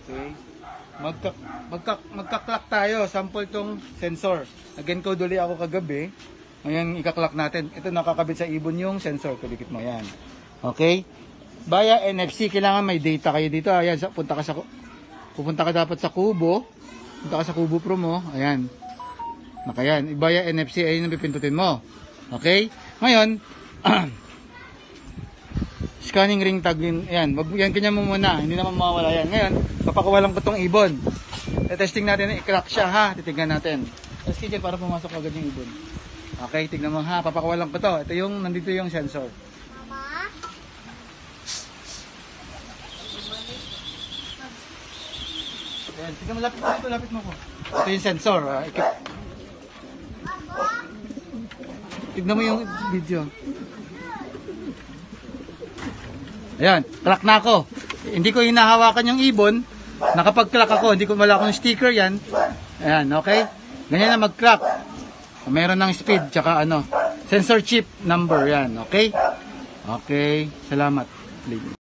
Okay. Magka-clock tayo. Sample tong sensor. Nag-encode ulit ako kagabi. Ngayon, ika-clock natin. Ito nakakabit sa ibon yung sensor. Kulikit mo yan. Okay. Via NFC, kailangan may data kayo dito. Ayan, pupunta ka dapat sa Kubo. Punta ka sa Kubo Pro mo. Ayan. Nakayan. Via NFC, ayun ang pipindutin mo. Okay. Ngayon, scanning ring tag din. Ayan, wag yan kanya mo muna. Hindi naman mawawala yan. Ngayon, papakawalan ko tong ibon. Testing natin, i-crack siya ha. Titignan natin. Tapos kitchen para pumasok agad yung ibon. Okay, tignan mo ha. Papakawalan ko to. Ito yung, nandito yung sensor. Mama? Ayan, tignan mo, lapit mo ko. Ito yung sensor. Tignan mo yung video. Ayan, crack na ako. Hindi ko hinahawakan yung ibon. Nakapag-crack ako, hindi ko wala akong sticker yan. Ayan, okay? Ganyan na mag-crack. Mayroon ng speed, tsaka sensor chip number yan, okay? Okay, salamat.